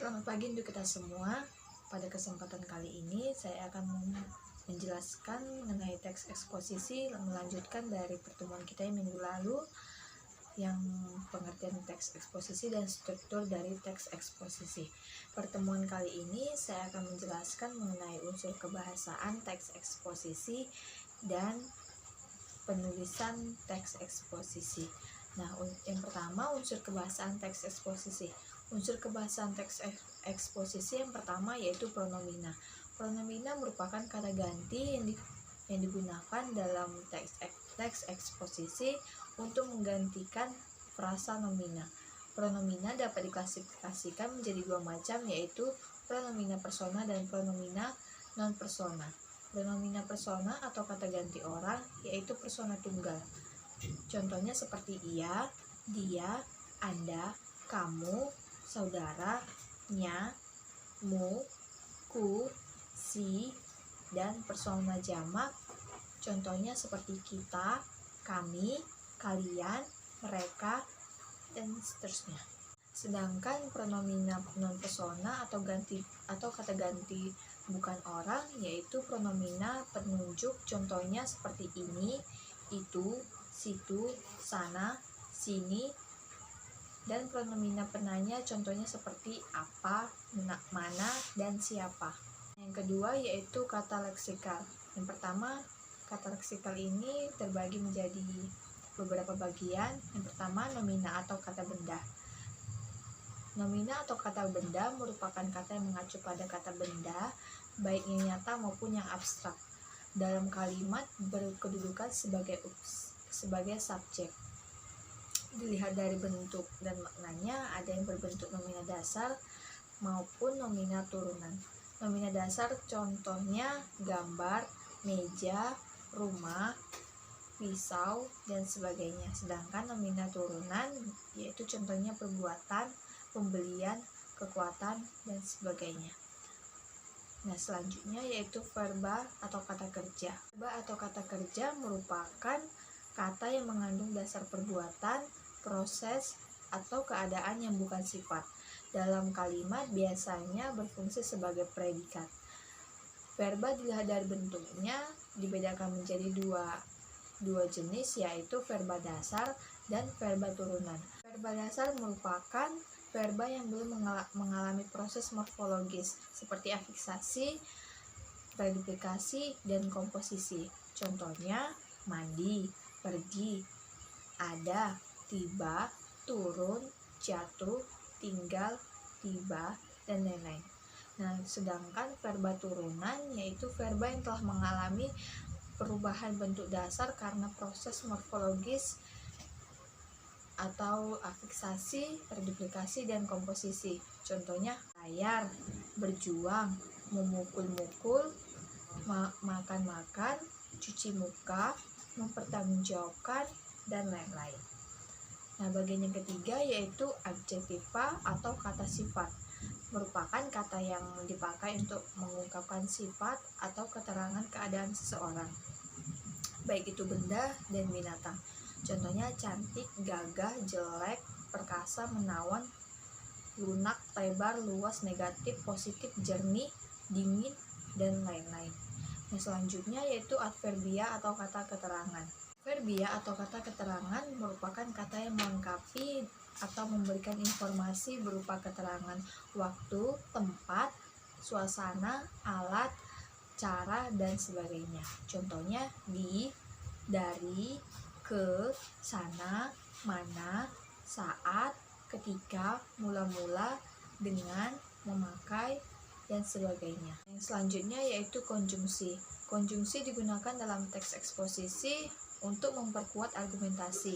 Selamat pagi untuk kita semua. Pada kesempatan kali ini saya akan menjelaskan mengenai teks eksposisi, melanjutkan dari pertemuan kita yang minggu lalu, yang pengertian teks eksposisi dan struktur dari teks eksposisi. Pertemuan kali ini saya akan menjelaskan mengenai unsur kebahasaan teks eksposisi dan penulisan teks eksposisi. Nah, yang pertama, unsur kebahasaan teks eksposisi. Unsur kebahasaan teks eksposisi yang pertama yaitu pronomina. Pronomina merupakan kata ganti yang digunakan dalam teks eksposisi untuk menggantikan frasa nomina. Pronomina dapat diklasifikasikan menjadi dua macam, yaitu pronomina persona dan pronomina non-persona. Pronomina persona atau kata ganti orang yaitu persona tunggal. Contohnya seperti ia, dia, anda, kamu, saudara, nya, mu, ku, si, dan persona jamak. Contohnya seperti kita, kami, kalian, mereka, dan seterusnya. Sedangkan pronomina non-persona atau kata ganti bukan orang yaitu pronomina penunjuk. Contohnya seperti ini, itu, situ, sana, sini, dan pronomina penanya contohnya seperti apa, mana, dan siapa. Yang kedua yaitu kata leksikal. Yang pertama, kata leksikal ini terbagi menjadi beberapa bagian. Yang pertama, nomina atau kata benda. Nomina atau kata benda merupakan kata yang mengacu pada kata benda, baik yang nyata maupun yang abstrak. Dalam kalimat berkedudukan sebagai subjek. Dilihat dari bentuk dan maknanya, ada yang berbentuk nomina dasar maupun nomina turunan. Nomina dasar contohnya gambar, meja, rumah, pisau, dan sebagainya. Sedangkan nomina turunan yaitu contohnya perbuatan, pembelian, kekuatan, dan sebagainya. Nah, selanjutnya yaitu verba atau kata kerja. Verba atau kata kerja merupakan kata yang mengandung dasar perbuatan, proses, atau keadaan yang bukan sifat. Dalam kalimat biasanya berfungsi sebagai predikat. Verba dilihat dari bentuknya dibedakan menjadi dua jenis, yaitu verba dasar dan verba turunan. Verba dasar merupakan verba yang belum mengalami proses morfologis seperti afiksasi, predifikasi, dan komposisi. Contohnya mandi, pergi, ada, tiba, turun, jatuh, tinggal, tiba, dan lain-lain. Nah, sedangkan verba turunan yaitu verba yang telah mengalami perubahan bentuk dasar karena proses morfologis atau afiksasi, reduplikasi, dan komposisi. Contohnya layar, berjuang, memukul-mukul, makan-makan, cuci muka, mempertanggungjawabkan, dan lain-lain. Nah, bagian yang ketiga yaitu adjektiva atau kata sifat. Merupakan kata yang dipakai untuk mengungkapkan sifat atau keterangan keadaan seseorang, baik itu benda dan binatang. Contohnya cantik, gagah, jelek, perkasa, menawan, lunak, lebar, luas, negatif, positif, jernih, dingin, dan lain-lain. Nah, selanjutnya yaitu adverbia atau kata keterangan. Adverbia atau kata keterangan merupakan kata yang melengkapi atau memberikan informasi berupa keterangan waktu, tempat, suasana, alat, cara, dan sebagainya. Contohnya di, dari, ke, sana, mana, saat, ketika, mula-mula, dengan, memakai, dan sebagainya. Yang selanjutnya yaitu konjungsi. Konjungsi digunakan dalam teks eksposisi untuk memperkuat argumentasi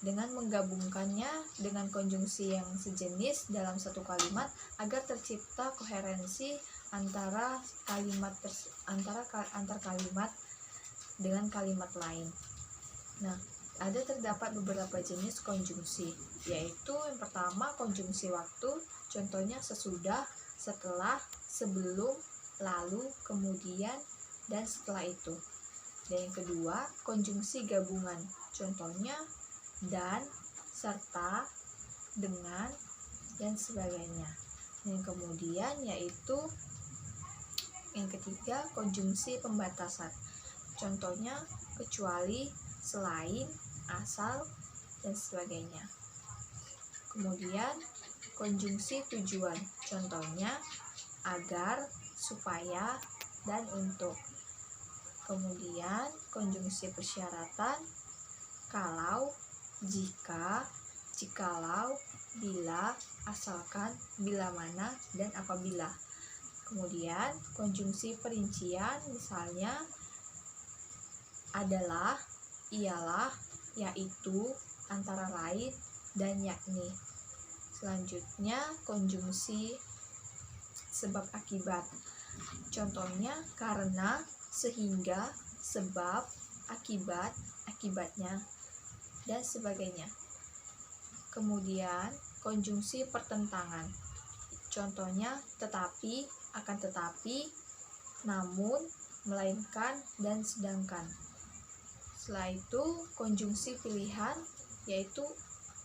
dengan menggabungkannya dengan konjungsi yang sejenis dalam satu kalimat agar tercipta koherensi antara kalimat dengan kalimat lain. Nah, terdapat beberapa jenis konjungsi, yaitu yang pertama konjungsi waktu, contohnya sesudah, setelah, sebelum, lalu, kemudian, dan setelah itu. Dan yang kedua konjungsi gabungan, contohnya dan, serta, dengan, dan sebagainya. Dan kemudian yaitu yang ketiga, konjungsi pembatasan. Contohnya kecuali, selain, asal, dan sebagainya. Kemudian konjungsi tujuan. Contohnya agar, supaya, dan untuk. Kemudian konjungsi persyaratan kalau, jika, jikalau, bila, asalkan, bila mana, dan apabila. Kemudian konjungsi perincian misalnya adalah, ialah, yaitu, antara lain, dan yakni. Selanjutnya konjungsi sebab akibat. Contohnya karena, sehingga, sebab, akibat, akibatnya, dan sebagainya. Kemudian konjungsi pertentangan. Contohnya tetapi, akan tetapi, namun, melainkan, dan sedangkan. Setelah itu konjungsi pilihan, yaitu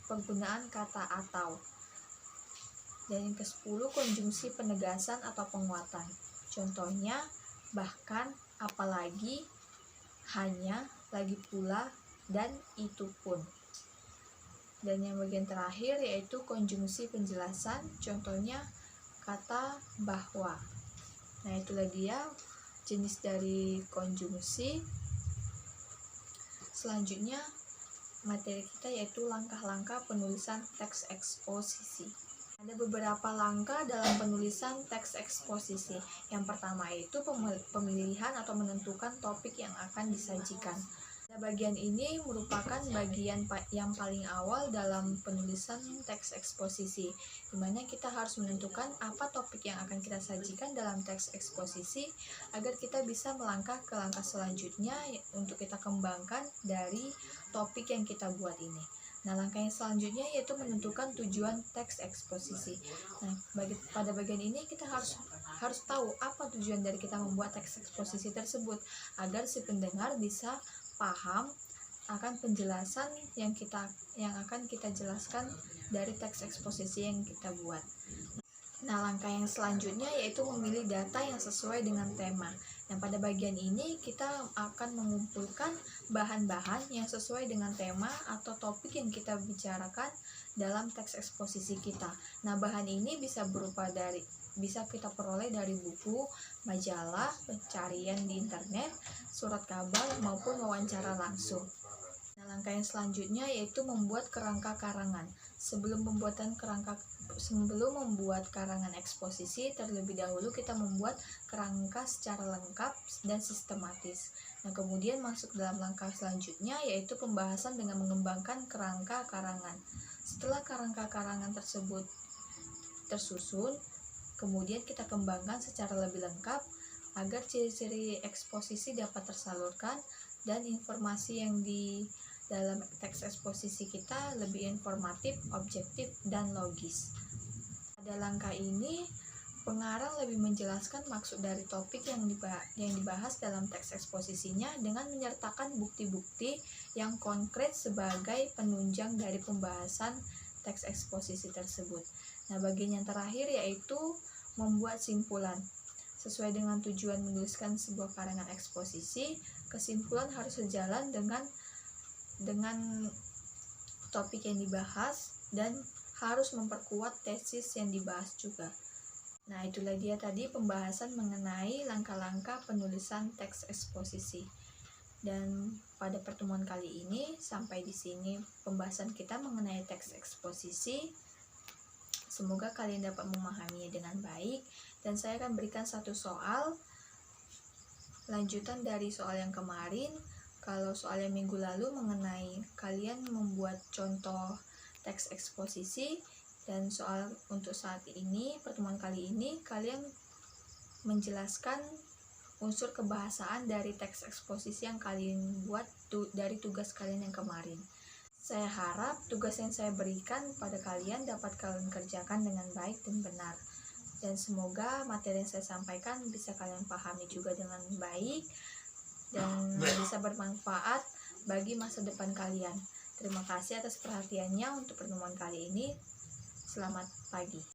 penggunaan kata atau. Dan yang ke-10 konjungsi penegasan atau penguatan. Contohnya bahkan, apalagi, hanya, lagi pula, dan itu pun. Dan yang bagian terakhir yaitu konjungsi penjelasan. Contohnya kata bahwa. Nah, itulah dia jenis dari konjungsi. Selanjutnya materi kita yaitu langkah-langkah penulisan teks eksposisi. Ada beberapa langkah dalam penulisan teks eksposisi. Yang pertama itu pemilihan atau menentukan topik yang akan disajikan. Bagian ini merupakan bagian yang paling awal dalam penulisan teks eksposisi, di mana kita harus menentukan apa topik yang akan kita sajikan dalam teks eksposisi agar kita bisa melangkah ke langkah selanjutnya untuk kita kembangkan dari topik yang kita buat ini. Nah, langkah yang selanjutnya yaitu menentukan tujuan teks eksposisi. Nah, pada bagian ini kita harus tahu apa tujuan dari kita membuat teks eksposisi tersebut agar si pendengar bisa paham akan penjelasan yang akan kita jelaskan dari teks eksposisi yang kita buat. Nah, langkah yang selanjutnya yaitu memilih data yang sesuai dengan tema. Yang pada bagian ini kita akan mengumpulkan bahan-bahan yang sesuai dengan tema atau topik yang kita bicarakan dalam teks eksposisi kita. Nah, bahan ini bisa kita peroleh dari buku, majalah, pencarian di internet, surat kabar, maupun wawancara langsung. Nah, langkah yang selanjutnya yaitu membuat kerangka karangan. Sebelum membuat karangan eksposisi, terlebih dahulu kita membuat kerangka secara lengkap dan sistematis. Nah, kemudian masuk dalam langkah selanjutnya yaitu pembahasan dengan mengembangkan kerangka karangan. Setelah kerangka karangan tersebut tersusun, kemudian kita kembangkan secara lebih lengkap agar ciri-ciri eksposisi dapat tersalurkan dan informasi yang di dalam teks eksposisi kita lebih informatif, objektif, dan logis. Pada langkah ini, pengarang lebih menjelaskan maksud dari topik yang dibahas dalam teks eksposisinya dengan menyertakan bukti-bukti yang konkret sebagai penunjang dari pembahasan teks eksposisi tersebut. Nah, bagian yang terakhir yaitu membuat simpulan. Sesuai dengan tujuan menuliskan sebuah karangan eksposisi, kesimpulan harus sejalan dengan topik yang dibahas dan harus memperkuat tesis yang dibahas juga. Nah, itulah dia tadi pembahasan mengenai langkah-langkah penulisan teks eksposisi. Dan pada pertemuan kali ini sampai di sini pembahasan kita mengenai teks eksposisi. Semoga kalian dapat memahaminya dengan baik, dan saya akan berikan satu soal lanjutan dari soal yang kemarin. Kalau soal yang minggu lalu mengenai kalian membuat contoh teks eksposisi, dan soal untuk saat ini, pertemuan kali ini, kalian menjelaskan unsur kebahasaan dari teks eksposisi yang kalian buat dari tugas kalian yang kemarin. Saya harap tugas yang saya berikan pada kalian dapat kalian kerjakan dengan baik dan benar. Dan semoga materi yang saya sampaikan bisa kalian pahami juga dengan baik dan bisa bermanfaat bagi masa depan kalian. Terima kasih atas perhatiannya untuk pertemuan kali ini. Selamat pagi.